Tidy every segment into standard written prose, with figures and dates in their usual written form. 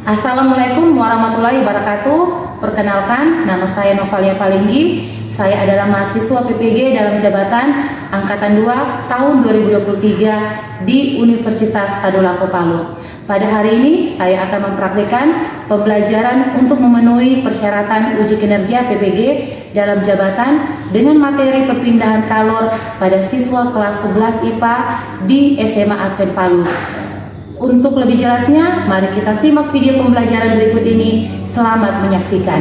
Assalamualaikum warahmatullahi wabarakatuh. Perkenalkan, nama saya Novalia Palinggi. Saya adalah mahasiswa PPG dalam jabatan Angkatan 2 tahun 2023 di Universitas Tadulako Palu. Pada hari ini saya akan mempraktikkan pembelajaran untuk memenuhi persyaratan uji kinerja PPG dalam jabatan dengan materi perpindahan kalor pada siswa kelas 11 IPA di SMA Advent Palu. Untuk lebih jelasnya, mari kita simak video pembelajaran berikut ini. Selamat menyaksikan.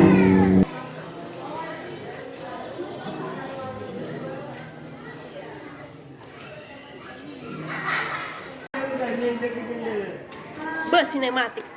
Bersinematik.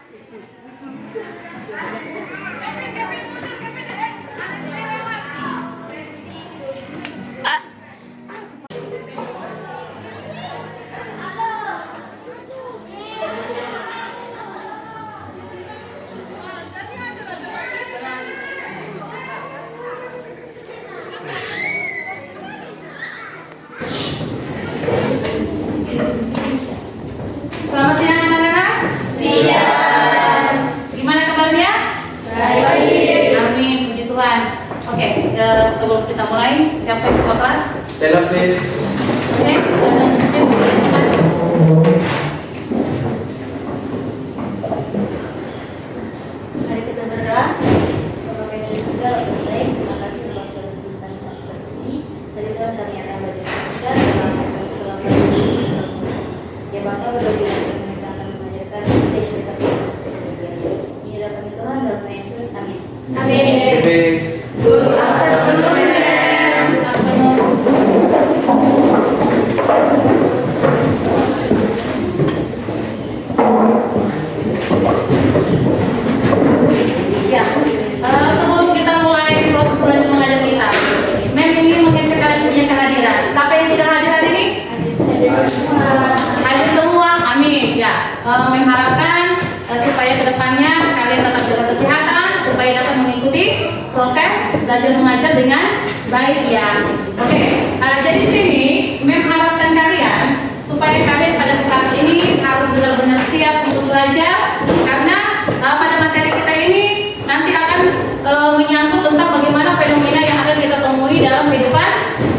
Selamat siang anak-anak. Siang. Gimana kabarnya? Baik. Amin, puji Tuhan. Oke, sebelum kita mulai, siapa yang ketua kelas? Stella please. Oke, Mari kita berdoa. Bapak yang dari surga, Bapak baik, terima kasih telah berhubungan sampai ini. Dari Tuhan kami akan belajar surga dalam dalam ya Bapa berbagi yang kita akan mengajarkan kita yang kita belajar. Ini adalah kami Tuhan dalam nama Yesus. Amin. Amin. Please. Good afternoon, ma'am. Good afternoon. Ya, sebelum kita mulai proses belajar mengajar kita, ma'am ini mungkin kalian punya kehadiran. Siapa yang tidak hadir hari ini? Hadir semua, amin. Ya, ma'am harapkan supaya kedepannya kalian tetap jaga kesehatan, supaya dapat mengikuti proses belajar mengajar dengan baik ya. Oke, jadi di sini ma'am harapkan kalian supaya kalian pada saat ini harus benar-benar siap untuk belajar, karena pada materi kita ini nanti akan menyangkut tentang bagaimana fenomena yang akan kita temui dalam kehidupan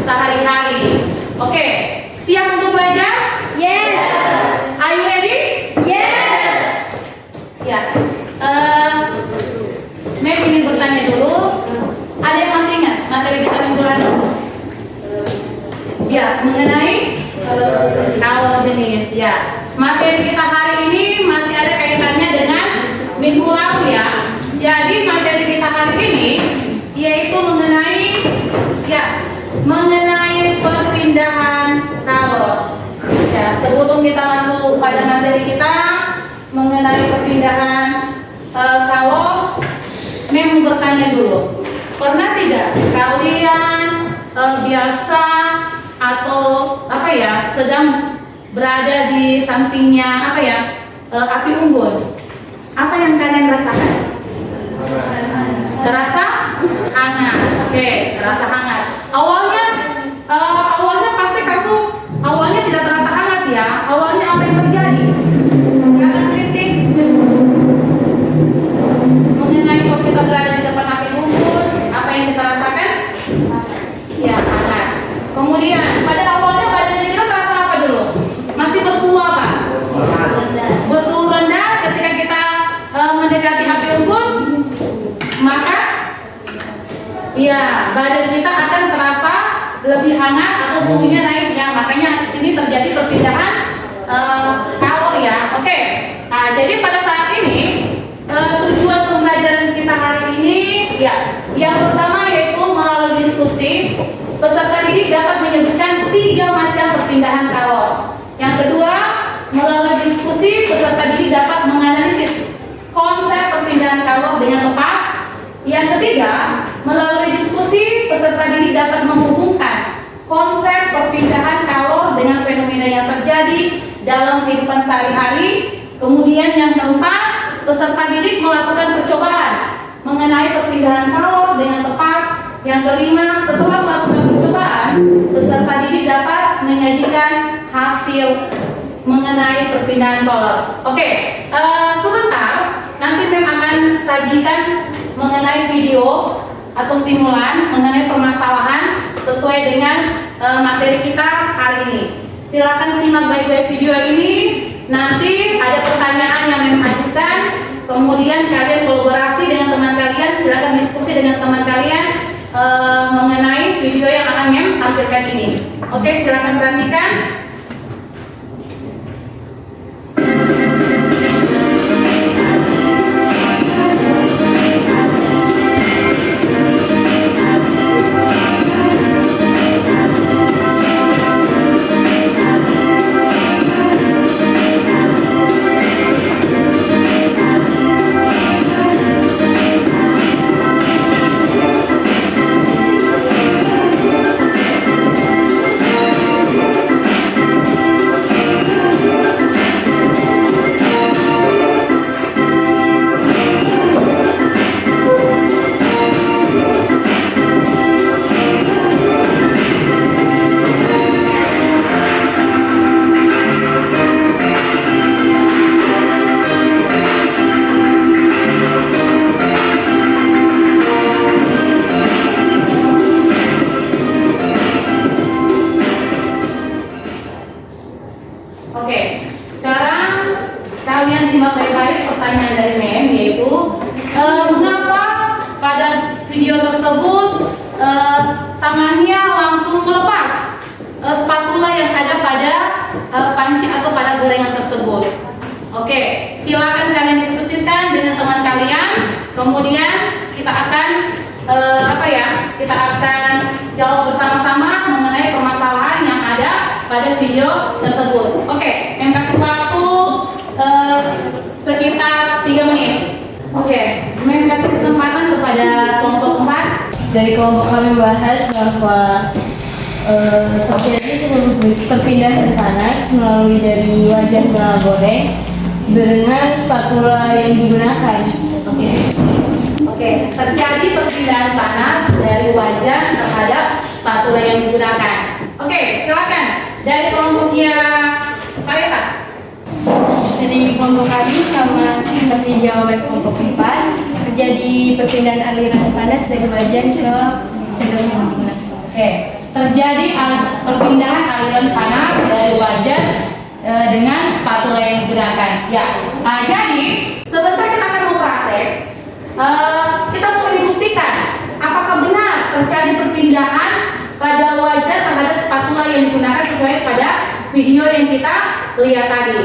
sehari-hari. Oke, siap untuk belajar? Yes. Are you ready? Yes. Ya. Ma'am ingin bertanya dulu. Ada yang masih ingat materi kita minggu lalu? Ya, mengenai kalor jenis. Ya, materi kita hari ini masih ada kaitannya dengan minggu lalu ya. Jadi materi kita hari ini yaitu mengenai perpindahan kalor. Ya, sebelum kita masuk pada materi kita mengenai perpindahan kalor, ma'am bertanya dulu. Pernah tidak kalian biasa atau sedang berada di sampingnya api unggun? Apa yang kalian rasakan? Terasa hangat. Oke, terasa hangat. Awalnya pasti kamu awalnya tidak terasa hangat ya. Awalnya apa yang terjadi? Silakan Kristi. Mengenai kalau kita berada di depan api unggun, apa yang kita rasakan? Ya, hangat. Kemudian pada awalnya badan kita terasa apa dulu? Masih bersuhu apa? Bersuhu rendah. Ketika kita mendekati api unggun, maka ya badan kita akan terasa lebih hangat atau suhunya naik ya. Makanya di sini terjadi perpindahan kalor ya. Oke. Nah, jadi pada saat ini tujuan pembelajaran kita hari ini ya, yang pertama yaitu melalui diskusi peserta didik dapat menyebutkan 3 macam perpindahan kalor. Yang kedua, melalui diskusi peserta didik dapat menganalisis konsep perpindahan kalor dengan tepat. Yang ketiga, melalui diskusi peserta didik dapat menghubungkan konsep perpindahan kalor dengan fenomena yang terjadi dalam kehidupan sehari-hari. Kemudian yang keempat, peserta didik melakukan percobaan mengenai perpindahan kalor dengan tepat. Yang kelima, setelah melakukan percobaan, peserta didik dapat menyajikan hasil mengenai perpindahan kolom. Oke, sebentar nanti sajikan mengenai video atau stimulan mengenai permasalahan sesuai dengan materi kita hari ini. Silakan simak baik-baik video ini. Nanti ada pertanyaan yang Mem ajukan, kemudian kalian kolaborasi dengan teman kalian, silakan diskusi dengan teman kalian mengenai video yang akan Mem tampilkan ini. Oke, silakan perhatikan. Oke, sekarang kalian simak baik-baik pertanyaan dari Mem, yaitu mengapa pada video tersebut tangannya langsung melepas spatula yang ada pada panci atau pada gorengan tersebut. Oke, silakan kalian diskusikan dengan teman kalian, kemudian kita akan kita akan jawab bersama-sama mengenai permasalahan yang ada pada video tersebut. Oke, yang kasih waktu sekitar 3 menit. Oke, Mem kasih kesempatan kepada kelompok 4. Dari kelompok kami membahas bahwa terjadi perpindahan panas melalui dari wajan bola goreng dengan spatula yang digunakan. Oke, terjadi perpindahan panas dari wajan terhadap spatula yang digunakan. Oke, silakan dari kelompoknya Parisa. Dari kelompok kami sama seperti jawaban kelompok 4, terjadi perpindahan aliran panas dari wajan ke sendok yang digunakan. Oke, terjadi perpindahan aliran panas dari wajan dengan spatula yang digunakan. Ya, jadi sebentar kita akan mau praktek. Kita mau dibuktikan apakah benar terjadi perpindahan pada wajan terhadap spatula yang digunakan sesuai pada video yang kita lihat tadi.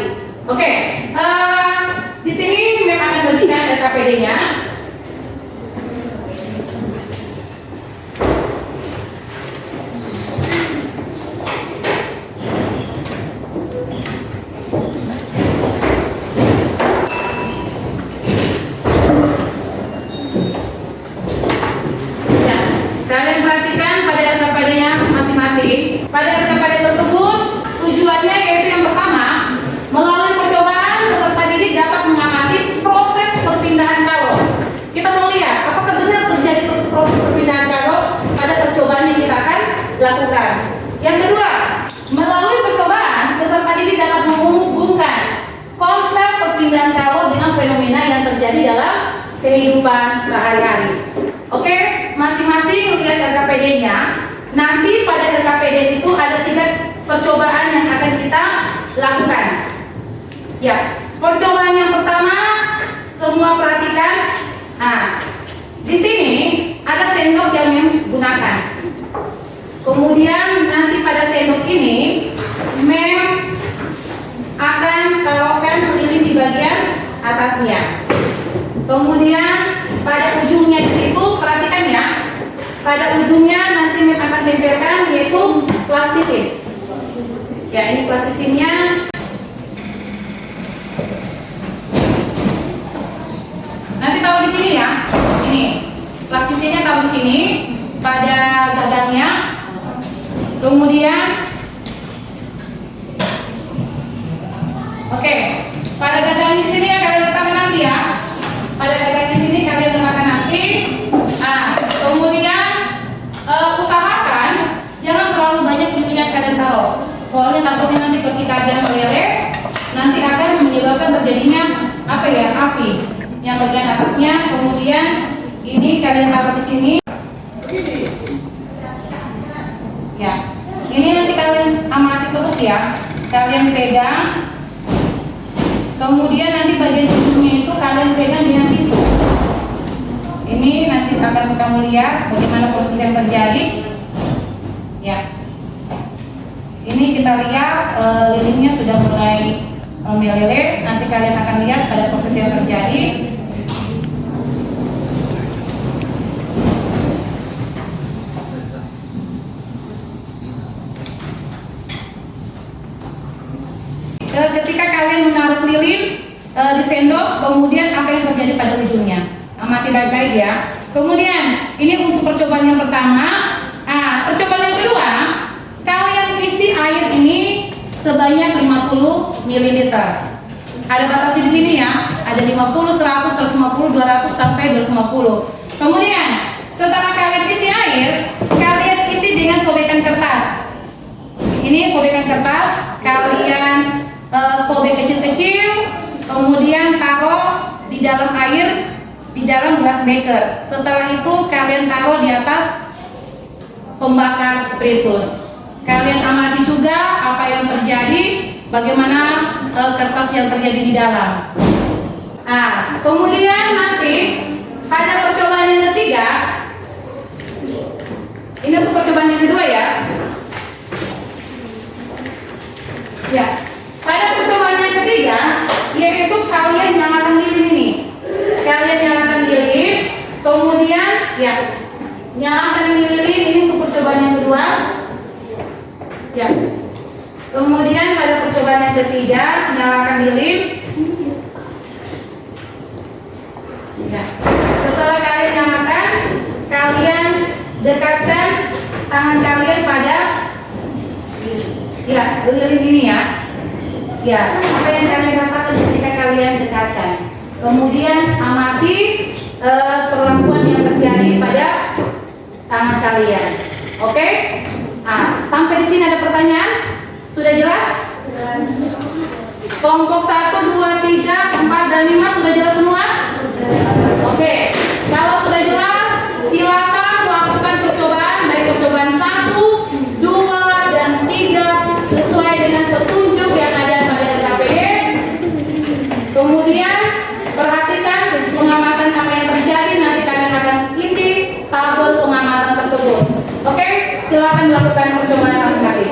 Oke, di sini Mem akan bagikan RKPD-nya. Kalian perhatikan pada RKPD-nya masing-masing. Pada RKPD tersebut tujuannya yaitu yang pertama, melalui percobaan peserta didik dapat mengamati proses perpindahan kalor. Kita mau lihat apakah benar terjadi proses perpindahan kalor pada percobaan yang kita akan lakukan. Yang kedua, melalui percobaan peserta didik dapat menghubungkan konsep perpindahan kalor dengan fenomena yang terjadi dalam kehidupan sehari-hari. Oke, masing-masing lihat RKPD-nya. Nanti pada RKPD situ ada 3 percobaan yang akan kita lakukan. Ya, percobaan yang pertama semua perhatikan. Nah, di sini ada sendok yang Mem gunakan. Kemudian nanti pada sendok ini Mem akan taruhkan lilin di bagian atasnya. Kemudian pada ujungnya di situ perhatikan ya. Pada ujungnya nanti Mem akan tempelkan yaitu plastisin. Ya, ini plastisinnya. Nanti taruh di sini ya. Ini plastisinnya taruh di sini pada gagangnya. Kemudian oke, pada gagang di sini ya kalian letakkan nanti ya. Pada gagang di sini kalian letakkan nanti. Nah, kemudian usahakan jangan terlalu banyak lilin yang kalian taruh. Soalnya takutnya nanti ketika dia meleleh, nanti akan menyebabkan terjadinya api. yang bagian atasnya. Kemudian ini kalian taruh di sini. Ya, ini nanti kalian amati terus ya. Kalian pegang. Kemudian nanti bagian ujungnya itu kalian pegang dengan tisu. Ini nanti akan kamu lihat bagaimana proses yang terjadi. Ya. Ini kita lihat lilinnya sudah mulai meleleh. Nanti kalian akan lihat pada proses yang terjadi. Ketika kalian menaruh lilin di sendok, kemudian apa yang terjadi pada ujungnya? Amati baik-baik ya. Kemudian ini untuk percobaan yang pertama. Percobaan yang kedua, kalian isi air ini sebanyak 50 ml. Ada batasnya di sini ya. Ada 50, 100, 150, 200 sampai 250. Kemudian setelah kalian isi air, kalian isi dengan sobekan kertas. Ini sobekan kertas, kalian sobek kecil-kecil, kemudian taruh di dalam air, di dalam gelas beker. Setelah itu kalian taruh di atas pembakar spiritus. Kalian amati juga apa yang terjadi, bagaimana kertas yang terjadi di dalam. Kemudian nanti pada percobaan yang ketiga, ini untuk percobaan yang kedua ya. Ya. Pada percobaan yang ketiga, yaitu kalian nyalakan lilin ini. Kalian nyalakan lilin, kemudian ya nyalakan lilin ini untuk percobaan yang kedua. Ya. Kemudian pada percobaan yang ketiga, nyalakan lilin. Ya. Setelah kalian nyalakan, kalian dekatkan tangan kalian pada lilin ini ya. Ya, apa yang kalian rasakan ketika kalian dekatkan. Kemudian amati perlakuan yang terjadi pada tangan kalian. Oke? Sampai di sini ada pertanyaan? Sudah jelas? Jelas. Kelompok 1, 2, 3, 4, dan 5 sudah jelas semua? Oke. Kalau sudah jelas, silakan lakukan percobaan, baik percobaan 1, 2, dan 3 sesuai dengan petunjuk yang ada. Kemudian perhatikan pengamatan apa yang terjadi, nanti kalian akan isi tabel pengamatan tersebut. Oke, silakan melakukan percobaan masing-masing.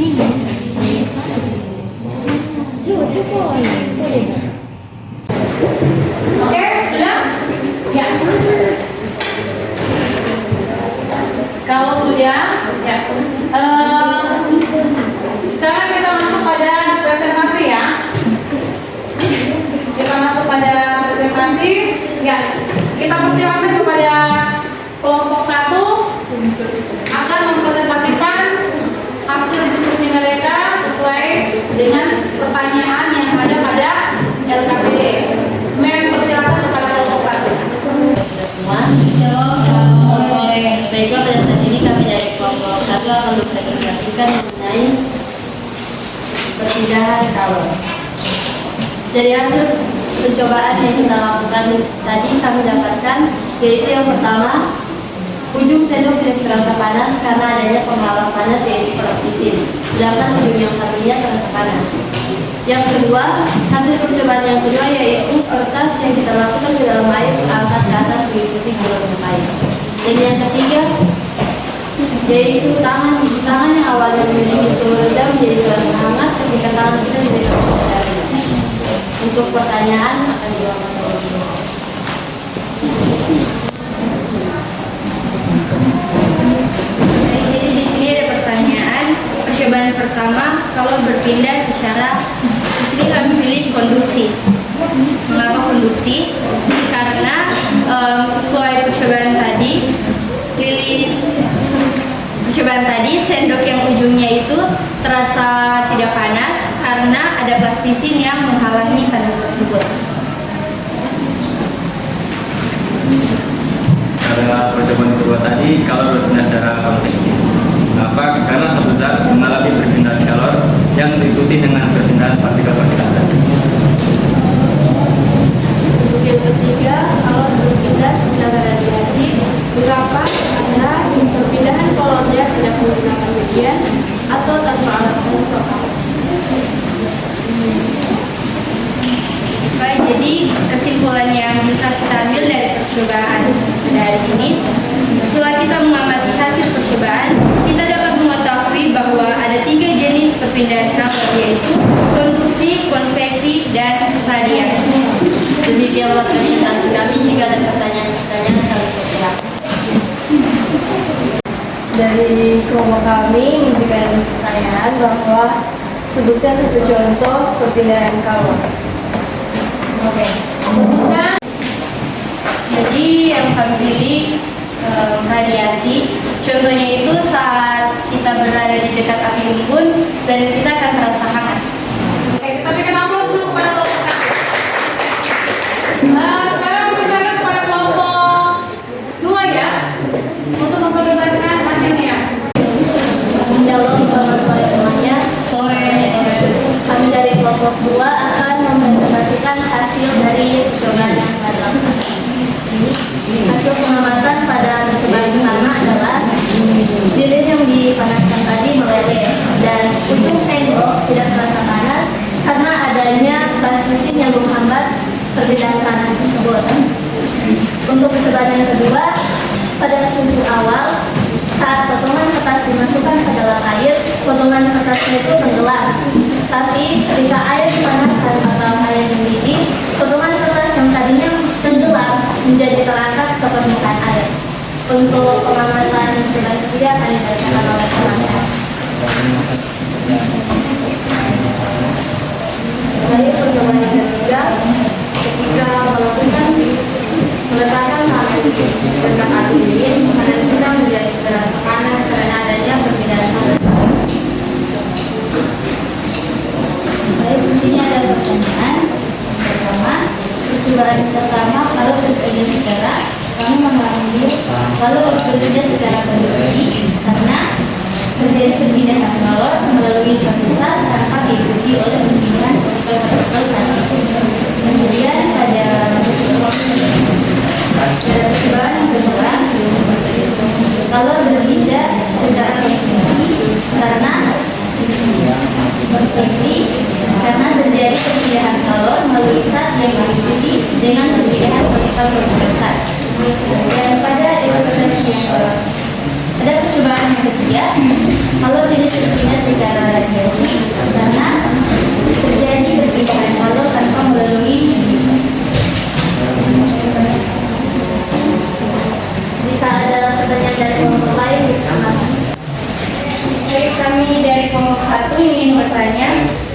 Oke, sudah? Ya. Kalau sudah, ya. Sekarang kita masuk pada presentasi ya. Kita masuk pada presentasi. Ya. Kita persilakan kepada kelompok 1 akan mempresentasikan hasil diskusi mereka sesuai dengan pertanyaan yang ada pada LKPD. Persilakan kepada kelompok 1. Semua, selamat sore. Baiklah, pada saat ini kami dari kelompok 1 akan mempresentasikan mengenai perpindahan kalor. Dari hasil percobaan yang kita lakukan tadi kami dapatkan, yaitu yang pertama, ujung sendok tidak terasa panas karena adanya penghalang panas yaitu peroksisin, sedangkan ujung yang satunya terasa panas. Yang kedua, hasil percobaan yang kedua yaitu kertas yang kita masukkan ke dalam air terangkat ke atas mengikuti gelombang air. Dan yang ketiga, yaitu tangan yang awalnya memiliki suhu rendah menjadi terasa hangat ketika tangan kita menjadi rendah. Untuk pertanyaan akan dilakukan oleh ini. Jadi di sini ada pertanyaan. Percobaan pertama, kalau berpindah secara, di sini kami pilih konduksi. Mengapa konduksi? Karena sesuai percobaan tadi, sendok yang ujungnya itu terasa tidak panas karena ada plastisin yang menghalangi panas tersebut. Pada percobaan kedua tadi, kalau berpindah secara konveksi. Kenapa? Karena satu zat mengalami perpindahan kalor yang diikuti dengan perpindahan partikel-partikel zat. Untuk yang ketiga, kalau berpindah secara radiasi, mengapa? Karena perpindahan kalornya tidak menggunakan median atau tanpa alat pengukur. Baik, jadi kesimpulan yang bisa kita ambil dari percobaan pada hari ini, setelah kita mengamati hasil percobaan, kita dapat mengetahui bahwa ada 3 jenis perpindahan kalor, yaitu konduksi, konveksi, dan radiasi. Demikianlah presentasi kami. Jika ada pertanyaan-pertanyaan kami persilakan. Dari kelompok kami memberikan pertanyaan bahwa sebutkan satu contoh perpindahan kalor. Oke. Jadi yang kami pilih radiasi. Contohnya itu saat kita berada di dekat api unggun dan kita akan terasa hangat. Oke, kita berikan aplaus dulu kepada kelompok 1. Sekarang persilakan kepada kelompok 2 ya, untuk memperdebatkan hasilnya. Shalom, selamat sore semuanya. Sore. Kami dari kelompok 2 akan mempresentasikan hasil dari percobaan yang telah dilakukan. Hasil pengamatan pada percobaan pertama adalah lilin yang dipanaskan tadi meleleh dan ujung sendok tidak terasa panas karena adanya plastisin yang menghambat perpindahan panas tersebut. Untuk percobaan yang kedua, pada suhu awal saat potongan kertas dimasukkan ke dalam air, potongan kertasnya itu tenggelam. Tapi ketika air dipanaskan atau air mendidih, potongan kertas yang tadinya tenggelam menjadi terangkat ke permukaan air. Untuk pengamatan percobaan ketiga akan dibacakan oleh penguasa. Dari percobaan yang ketiga, ketika meletakkan tangan di dekat api lilin, tangan kita menjadi terasa panas karena adanya perpindahan kalor. Baik, di sini ada pertanyaan. Pertama, percobaan pertama kalau berpindah secara kami mengambil kalau berpindah secara konduksi karena terjadi perpindahan kalor melalui suatu zat tanpa diikuti oleh perpindahan partikel zat. Kemudian pada percobaan yang kedua, kalau berpindah secara konveksi karena terjadi perpindahan kalor melalui zat yang diikuti dengan perpindahan partikel zat. Dan pada percobaan yang ketiga, kalau jenis berpindah secara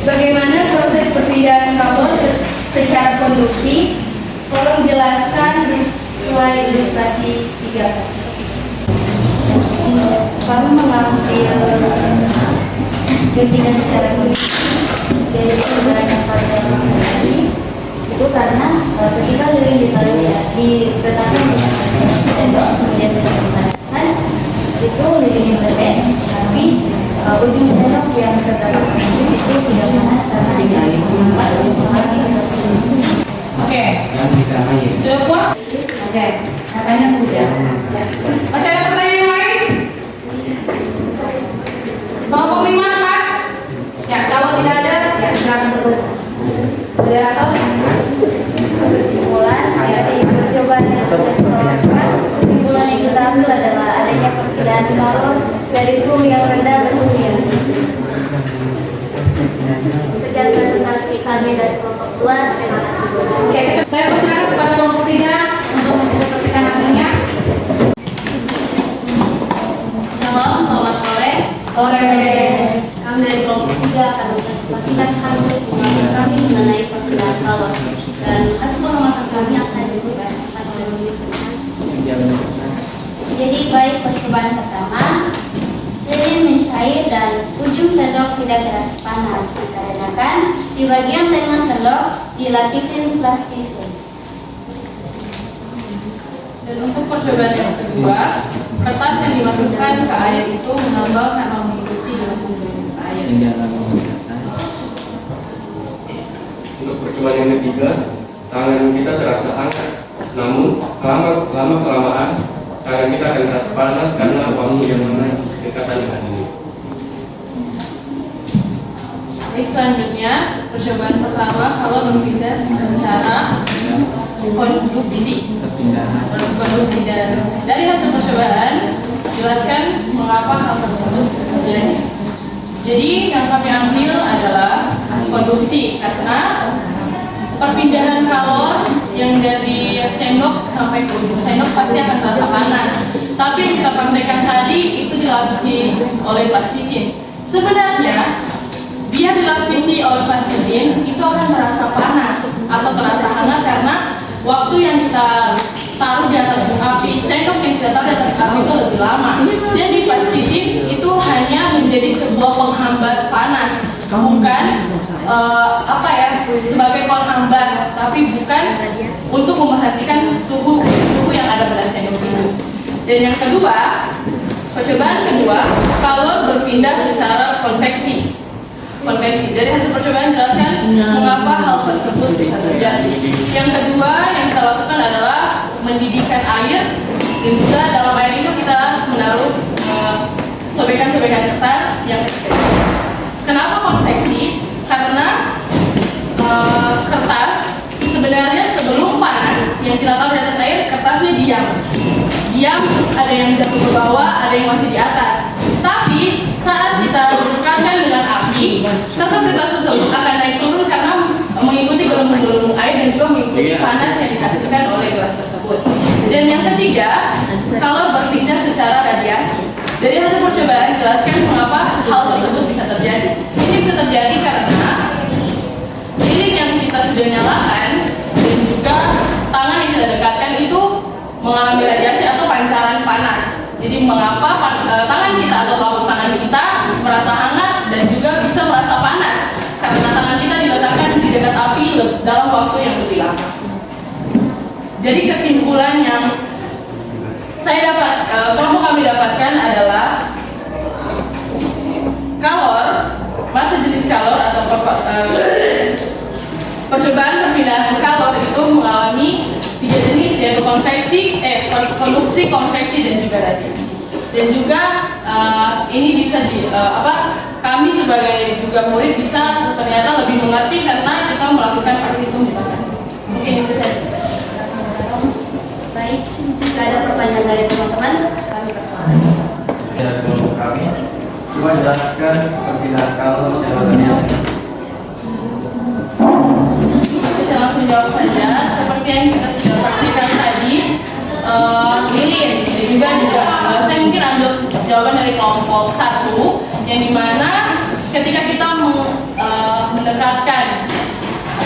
Bagaimana proses perpindahan kalor secara konduksi? Tolong jelaskan sesuai ilustrasi 3. Kami mengambil perpindahan secara konduksi dari perubahan yang pada tadi itu karena ketika lilin ditaruh diletakkan dengan sendok kemudian dipanasan itu lilinnya pendek tapi ujung sendok yang terdapat konduksi itu tidak panas karena hanya menghambat ujung lagi. Oke. Sudah puas? Oke. Katanya sudah. Masih ada pertanyaan yang lain? Kelompok 5, Pak? Ya, kalau tidak ada, ya silakan tutup. Moderator? Kesimpulan dari percobaan yang sudah kita lakukan, kesimpulan yang kita ambil adalah adanya perpindahan kalor dari suhu yang rendah ke suhu yang tinggi. Sekian presentasi kami dari kelompok 2. Terima kasih. Oke, saya persilakan kepada kelompok 3 untuk mempresentasikan hasilnya. Selamat sore. Sore. Kami dari kelompok 3 akan mempresentasikan hasil pengamatan kami mengenai perpindahan kalor. Dan hasil pengamatan kami akan diberikan pada menit. Jadi baik percobaan pertama, lilin mencair dan ujung sendok tidak terasa panas dikarenakan di bagian tengah sendok dilapisin plastisin. Dan untuk percobaan yang kedua, kertas yang dimasukkan ke air itu mengambang karena mengikuti dalam pembuatan air. Untuk percobaan yang ketiga, tangan kita terasa hangat, namun kelamaan tangan kita akan terasa panas karena waktu yang berdekatan dengan ini. Baik, selanjutnya percobaan pertama kalau berpindah secara konduksi. Konduksi dan dari hasil percobaan jelaskan mengapa hal tersebut terjadi. Jadi yang kami ambil adalah konduksi karena perpindahan kalor yang dari sendok sampai ke ujung sendok pasti akan terasa panas. Tapi yang kita praktekkan tadi itu dilapisi oleh plastisin. Sebenarnya biar dilapisi oleh plastisin itu akan terasa panas atau terasa hangat karena waktu yang kita taruh di atas api, sendok yang kita taruh di atas api itu lebih lama. Jadi plastisin itu hanya menjadi sebuah penghambat panas, bukan sebagai penghambat, tapi bukan untuk memperhatikan suhu yang ada pada sendok itu. Dan yang kedua, percobaan kedua, kalau berpindah secara konveksi. Dari hasil percobaan jelaskan mengapa hal tersebut bisa terjadi. Yang kedua yang kita lakukan adalah mendidihkan air, dan juga dalam air itu kita menaruh sobekan-sobekan kertas yang kecil. Kenapa konveksi? Karena kertas sebenarnya sebelum panas yang kita taruh di atas air, kertasnya diam, terus ada yang jatuh ke bawah, ada yang masih di atas. Tapi saat kita dekatkan dengan api, kertas-kertas tersebut akan naik turun karena mengikuti gelembung-gelembung air dan juga mengikuti panas yang dihasilkan oleh gelas tersebut. Dan yang ketiga, kalau berpindah secara radiasi. Dari hasil percobaan jelaskan mengapa hal tersebut bisa terjadi. Ini bisa terjadi karena lilin yang kita sudah nyalakan dan juga tangan yang kita dekatkan itu mengalami radiasi atau pancaran panas. Jadi mengapa tangan kita atau telapak tangan kita merasa hangat dan juga bisa merasa panas karena tangan kita diletakkan di dekat api dalam waktu yang lebih lama. Jadi kesimpulan yang kelompok kami dapatkan adalah kalor, masa jenis kalor atau percobaan perpindahan kalor itu mengalami 3 jenis, yaitu konduksi, konveksi dan juga radiasi. Dan juga ini bisa kami sebagai juga murid bisa ternyata lebih mengerti karena kita melakukan praktikum di lapangan. Mungkin itu saja. Baik, jika ada pertanyaan dari teman-teman, kami persilakan. Dari kelompok kami, coba jelaskan perpindahan kalor secara radiasi. Bisa langsung jawab saja. Seperti yang kita sudah praktikan tadi, lilin dan juga saya mungkin ambil jawaban dari kelompok 1 yang dimana ketika kita mendekatkan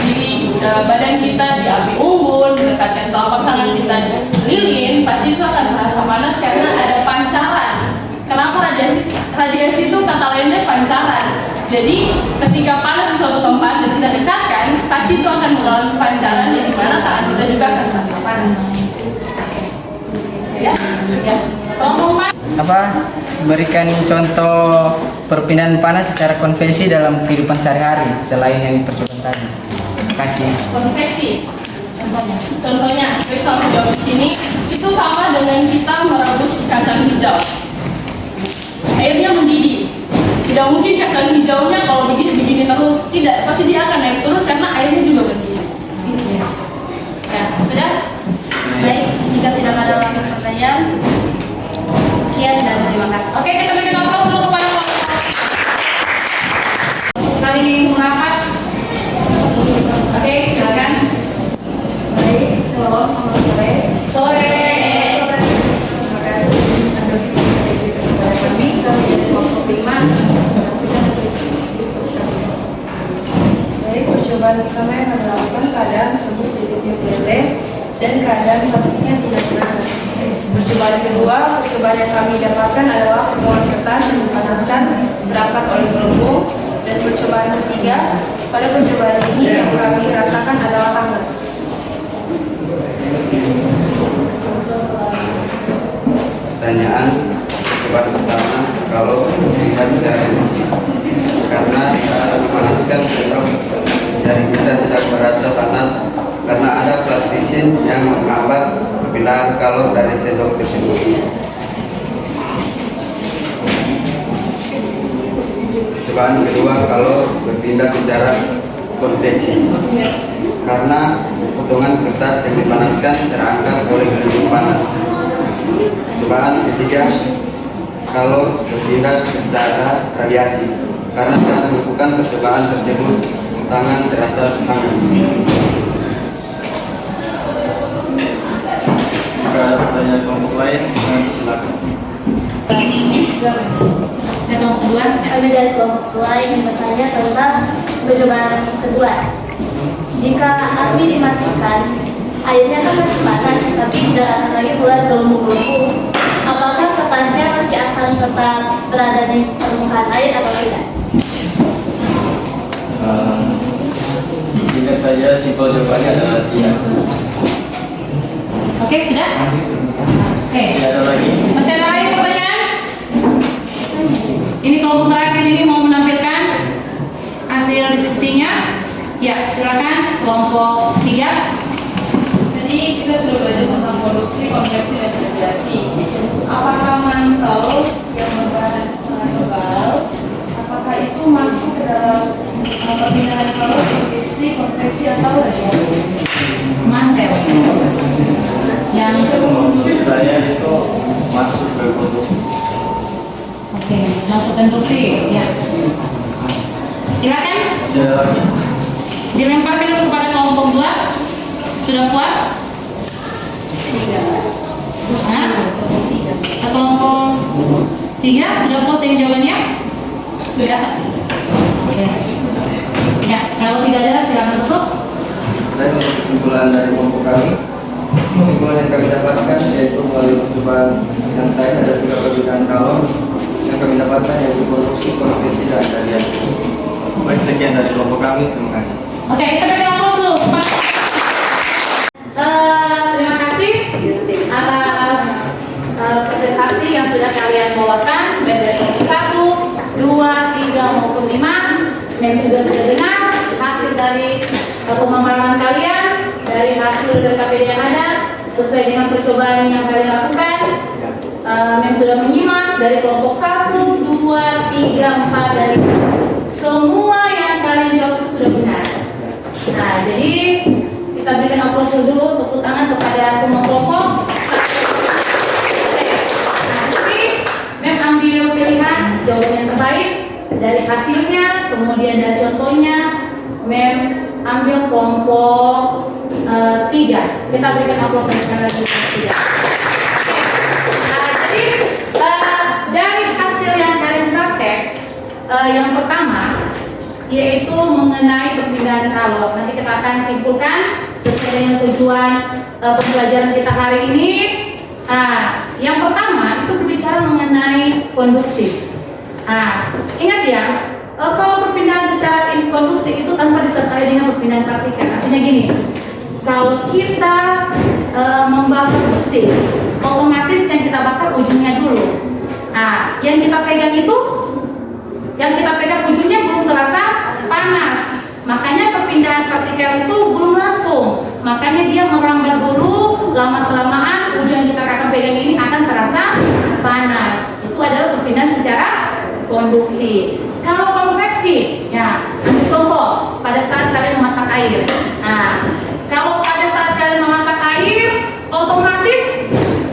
diri badan kita di api unggun, mendekatkan telapak tangan kita di lilin, pasti itu akan merasa panas karena ada pancaran. Kenapa radiasi? Radiasi itu kata lainnya pancaran. Jadi ketika panas di suatu tempat dan kita dekatkan, pasti itu akan mengalami pancaran yang dimana tangan kita juga akan merasa panas. Ya, ya. Kelompok Berikan contoh perpindahan panas secara konvensi dalam kehidupan sehari-hari selain yang percobaan tadi. Terima kasih. konveksi. Contohnya, kristal hijau di sini itu sama dengan kita merebus kacang hijau. Airnya mendidih. Tidak mungkin kacang hijaunya kalau begini terus, tidak, pasti dia akan naik turun karena airnya juga mendidih. Ya, sudah? Baik, jika tidak ada lagi pertanyaan, sekian dan terima kasih. Oke, kita berikan aplaus dulu kepada kelompok. Saling merapat. Oke, silakan. Baik, selamat sore. Sore. Baik, percobaan pertama yang kami lakukan keadaan tersebut jadi boleh dan keadaan pastinya tidak benar. Percobaan kedua, percobaan yang kami dapatkan adalah permukaan kertas yang dipanaskan berangkat oleh gelembung, dan percobaan ketiga, pada percobaan ini yang kami rasakan adalah hangat. Pertanyaan percobaan pertama, kalau dilihat secara emosi, karena saat memanaskan cenderung jari kita tidak merasa panas karena ada plastisin yang menghambat perpindahan kalor dari sendok tersebut. Percobaan kedua, kalau berpindah secara konveksi, karena potongan kertas yang dipanaskan terangkat oleh gelembung panas. Percobaan ketiga, kalau berpindah secara radiasi, karena saat melakukan percobaan tersebut tangan terasa hangat. Jika ada pertanyaan kelompok lain, silakan. Kami dari kelompok dua ingin bertanya tentang percobaan kedua. Jika api dimatikan, airnya kan masih panas, tapi tidak akan lagi keluar gelembung-gelembung. Apakah kertasnya masih akan tetap berada di permukaan air atau tidak? Singkat saja, simpel jawabannya adalah tidak. Oke, sudah? Oke. Tidak ada lagi. Masih ada lagi pertanyaan? Ini kelompok terakhir ini mau menampilkan hasil diskusinya. Ya, silakan kelompok 3. Jadi kita sudah belajar tentang produksi, konveksi, dan radiasi. Apakah mantel yang berbahan tebal, apakah itu masuk ke dalam perpindahan kalor, produksi, konveksi, atau radiasi? Mantel. Yang Menurut saya itu masuk ke produksi. oke, masuk konstruksi. Ya. Silakan Masih ada lagi. dilemparkan dulu kepada kelompok 2. Sudah puas? Hah? Kelompok 3 sudah puas dengan jawabannya? Sudah. Oke. Ya, kalau tidak ada silakan tutup. Dan untuk kesimpulan dari kelompok kami, kesimpulan yang kami dapatkan yaitu melalui percobaan yang lain ada 3 perbedaan kalor yang kami dapatkan yaitu produksi, konveksi, dan radiasi. Baik, sekian dari kelompok kami. Terima kasih. Oke, kita berikan aplaus dulu. Terima kasih atas presentasi yang sudah kalian bawakan baik dari kelompok 1, 2, 3 maupun 5. Mem juga sudah dengar hasil dari pemaparan kalian, dari hasil dari KPD yang ada sesuai dengan percobaan yang kalian lakukan. Mem sudah menyimak dari kelompok 1, 2, 3, 4 dari semua yang kalian jawab itu sudah benar. Nah, jadi kita berikan aplaus dulu, tepuk tangan kepada semua kelompok. Nah, jadi Mem ambil pilihan jawaban yang terbaik dari hasilnya, kemudian dari contohnya. Mem ambil kelompok 3. Kita berikan aplaus sekali lagi kelompok 3. Nah, jadi dari hasil yang kalian praktek, yang pertama yaitu mengenai perpindahan calon. Nanti kita akan simpulkan sesuai dengan tujuan pembelajaran kita hari ini. Yang pertama itu berbicara mengenai konduksi. Ingat ya, kalau perpindahan secara inkonduksi itu tanpa disertai dengan perpindahan partikel. Artinya gini, kalau kita membakar besi, otomatis yang kita bakar ujungnya dulu. Yang kita pegang itu, ujungnya belum terasa panas. Makanya perpindahan partikel itu belum langsung. Makanya dia merambat dulu, lama-kelamaan ujung yang kita akan pegang ini akan terasa panas. Itu adalah perpindahan secara konduksi. Kalau konveksi, ya, ambil contoh pada saat kalian memasak air. Kalau pada saat kalian memasak air, otomatis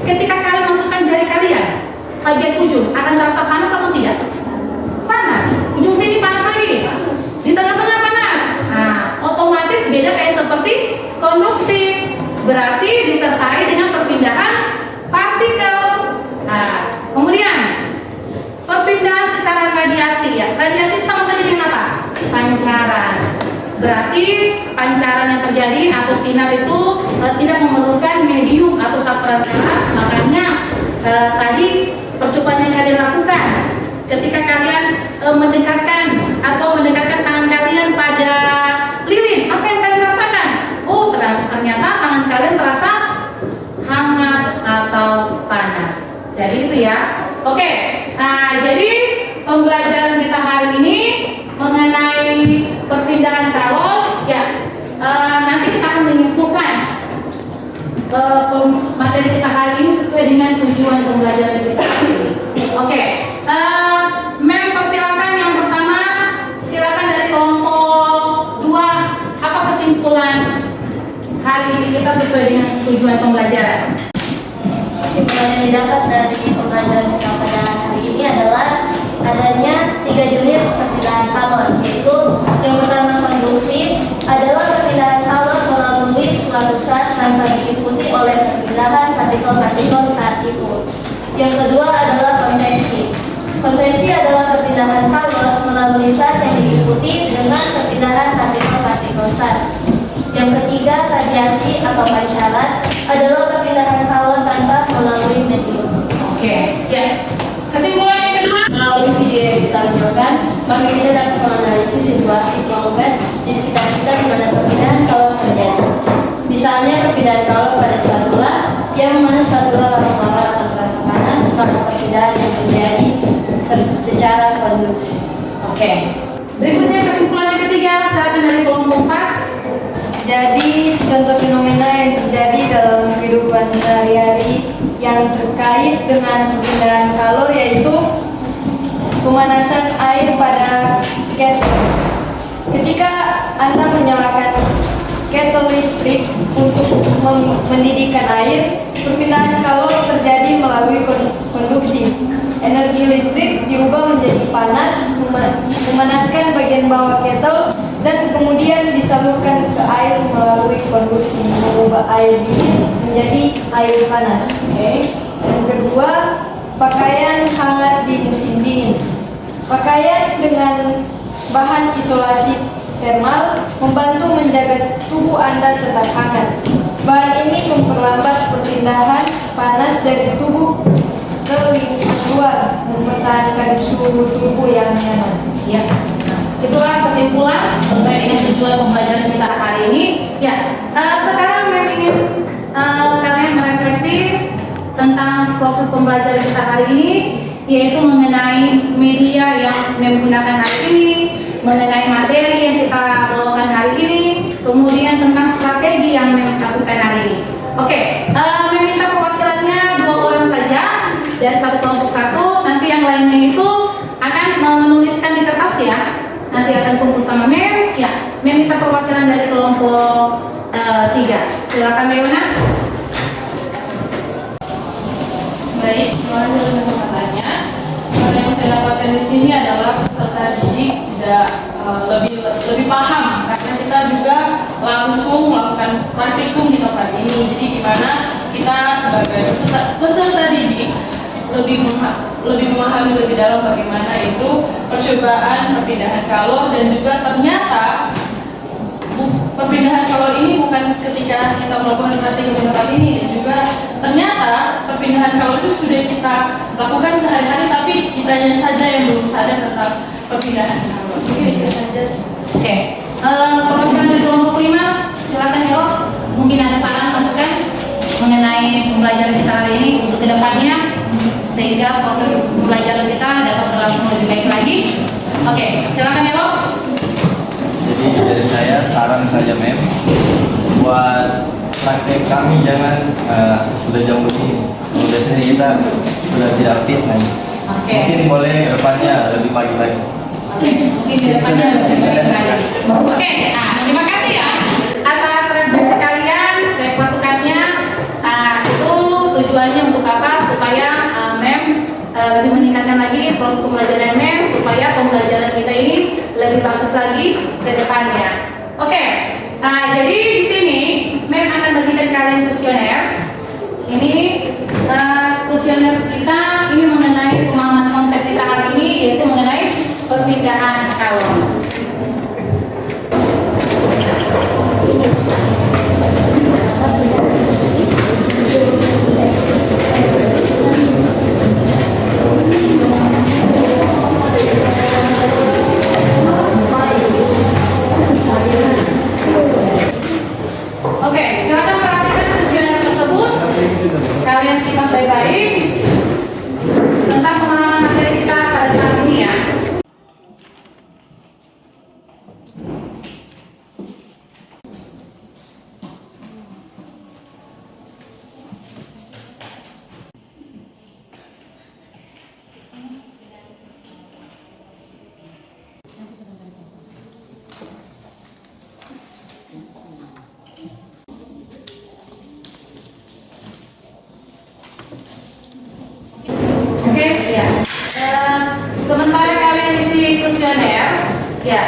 ketika kalian masukkan jari kalian, bagian ujung akan terasa panas atau tidak? Panas. Ujung sini panas lagi. Di tengah-tengah panas. Otomatis beda kayak seperti konduksi. Berarti disertai dengan perpindahan partikel. Kemudian perpindahan secara radiasi ya. Radiasi sama saja dengan apa? Pancaran. Berarti pancaran yang terjadi atau sinar itu tidak memerlukan medium atau sasaran terang. Makanya tadi percobaan yang kalian lakukan ketika kalian mendekatkan tangan kalian pada lilin, apa yang kalian rasakan? Oh, ternyata tangan kalian terasa hangat atau panas. Jadi itu ya. Oke. Jadi pembelajaran kita hari ini mengenai perpindahan kalor ya. Nanti kita akan menyimpulkan materi kita hari ini sesuai dengan tujuan pembelajaran kita hari ini. Oke. Persilakan yang pertama, silakan dari kelompok 2. Apa kesimpulan hari ini kita sesuai dengan tujuan pembelajaran? Kesimpulan yang didapat dari pembelajaran kita pada hari ini adalah adanya 3 jenis perpindahan kalor, yaitu yang pertama konduksi adalah perpindahan kalor melalui suatu zat tanpa diikuti oleh perpindahan partikel-partikel saat itu. Yang kedua adalah konveksi. Konveksi adalah perpindahan kalor melalui zat yang diikuti dengan perpindahan partikel-partikel zat. Yang ketiga, radiasi atau pancaran adalah perpindahan kalor tanpa melalui medium. Oke, ya. Kesimpulan yang kedua, Melalui video yang kita lakukan, maka kita dapat menganalisis situasi konkret di sekitar kita di mana perpindahan kalor terjadi. Misalnya perpindahan kalor pada spatula, yang mana spatula lama-lama akan terasa panas, maka perpindahan yang terjadi secara konduksi. Oke. Berikutnya kesimpulan yang ketiga, silakan dari kelompok 4. Jadi contoh fenomena yang terjadi dalam kehidupan sehari-hari yang terkait dengan perpindahan kalor yaitu pemanasan air pada kettle. Ketika Anda menyalakan kettle listrik untuk mendidihkan air, perpindahan kalor terjadi melalui konduksi. Energi listrik diubah menjadi panas, memanaskan bagian bawah kettle dan kemudian disalurkan ke air melalui konduksi, mengubah air dingin menjadi air panas. Yang kedua, pakaian hangat di musim dingin. Pakaian dengan bahan isolasi termal membantu menjaga tubuh Anda tetap hangat. Bahan ini memperlambat perpindahan panas dari tubuh ke lingkungan luar, mempertahankan suhu tubuh yang nyaman. Ya. Itulah kesimpulan sesuai dengan tujuan pembelajaran kita hari ini. Ya. Sekarang saya ingin kalian merefleksi tentang proses pembelajaran kita hari ini, yaitu mengenai media yang menggunakan hari ini, mengenai materi yang kita bawakan hari ini, kemudian tentang strategi yang dilakukan hari ini. Oke, meminta perwakilannya 2 orang saja dari satu kelompok satu. Nanti yang lainnya itu akan menuliskan di kertas ya. Nanti akan kumpul sama Mem. Ya, meminta perwakilan dari kelompok 3. Silakan Leona. Baik, terima kasih untuk katanya. Yang saya dapatkan di sini adalah peserta didik tidak lebih paham karena kita juga langsung melakukan praktikum di tempat ini. Jadi di mana kita sebagai peserta didik lebih lebih memahami lebih dalam bagaimana itu percobaan perpindahan kalor, dan juga ternyata perpindahan kalor ini bukan ketika kita melakukan praktik ke tempat ini, dan juga ternyata perpindahan kalor itu sudah kita lakukan sehari-hari, tapi kitanya saja yang belum sadar tentang perpindahan kalor. Mungkin itu saja. Oke, perwakilan dari kelompok 5, silakan ya, mungkin ada saran masukan mengenai pembelajaran kita hari ini untuk kedepannya, sehingga proses pembelajaran kita dapat berlangsung lebih baik lagi. Oke, silakan ya, Jadi dari saya saran saja Mem, buat praktek kami jangan sudah jauh ini. Kalau biasanya kita sudah tidak fit nanti. Oke. Mungkin boleh depannya lebih pagi lagi. Oke, mungkin kedepannya lebih baik lagi. Oke, nah terima kasih ya atas referensi kalian, masukannya. Itu tujuannya untuk apa? Supaya Mem lebih meningkatkan lagi proses pembelajaran Mem, supaya pembelajaran kita ini lebih bagus lagi ke depannya. Oke, jadi di sini Mem akan bagikan kalian kuesioner. Ini kuesioner kita ini mengenai pemahaman konsep kita hari ini, yaitu mengenai perpindahan kalor. Oke, silakan perhatikan kuesioner tersebut. Kalian simak baik-baik tentang pemahaman materi kita pada saat ini ya. Oke, ya. Sementara kalian isi kuesioner, ya.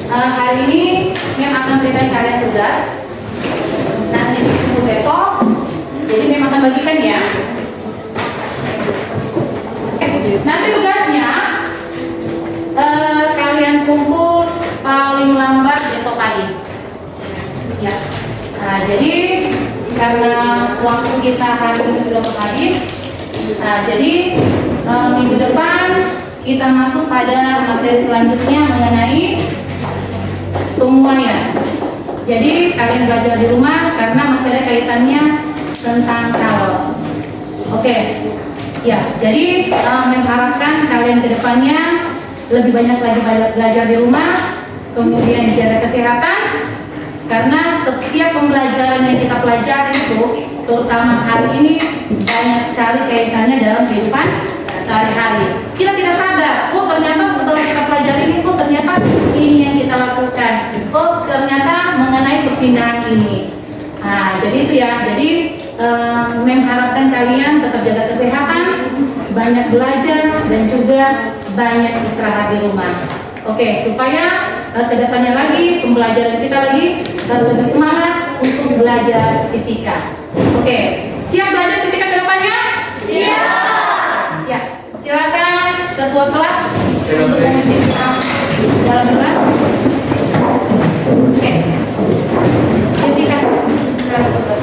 Hari ini Mem akan berikan kalian tugas. Nanti untuk besok, jadi Mem akan bagikan ya. Nanti tugasnya kalian kumpul paling lambat besok pagi. Ya. Jadi karena waktu kita hari ini sudah habis. Jadi minggu depan kita masuk pada materi selanjutnya mengenai tumbuhan. Jadi kalian belajar di rumah karena masih ada kaitannya tentang kalor. Oke, ya. Jadi mengharapkan kalian ke depannya lebih banyak lagi belajar di rumah, kemudian jaga kesehatan, karena setiap pembelajaran yang kita pelajari itu, terutama hari ini, banyak sekali kaitannya dalam kehidupan sehari-hari. Kita tidak sadar, oh ternyata setelah kita pelajari ini, oh ternyata ini yang kita lakukan, oh ternyata mengenai perpindahan ini. Nah, jadi itu ya. Jadi mengharapkan kalian tetap jaga kesehatan, banyak belajar, dan juga banyak istirahat di rumah. Oke, supaya kedepannya lagi pembelajaran kita lagi lebih semangat untuk belajar fisika. Oke, siap belajar fisika ke depannya? Siap. Ya, silakan ketua kelas untuk memimpin dalam kelas. Oke, fisika. Silakan.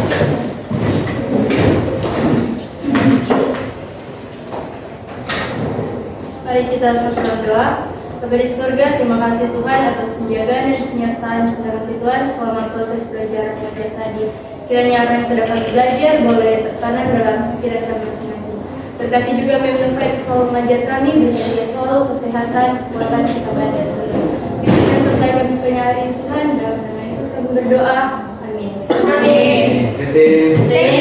Mari kita sama berdoa. Bapa di surga, terima kasih Tuhan atas penjagaan dan penyertaan. Terima kasih Tuhan selama proses belajar mengajar tadi. Kiranya apa yang sudah kami belajar boleh tertanam dalam pikiran kami masing-masing. Berkati juga Pemnuflex selalu mengajar kami, berikan dia selalu kesehatan, kekuatan, ketabahan dan surga. Bimbingan serta kami sepanjang hari Tuhan, dalam nama Yesus kami berdoa. Amin. Amin. Jadi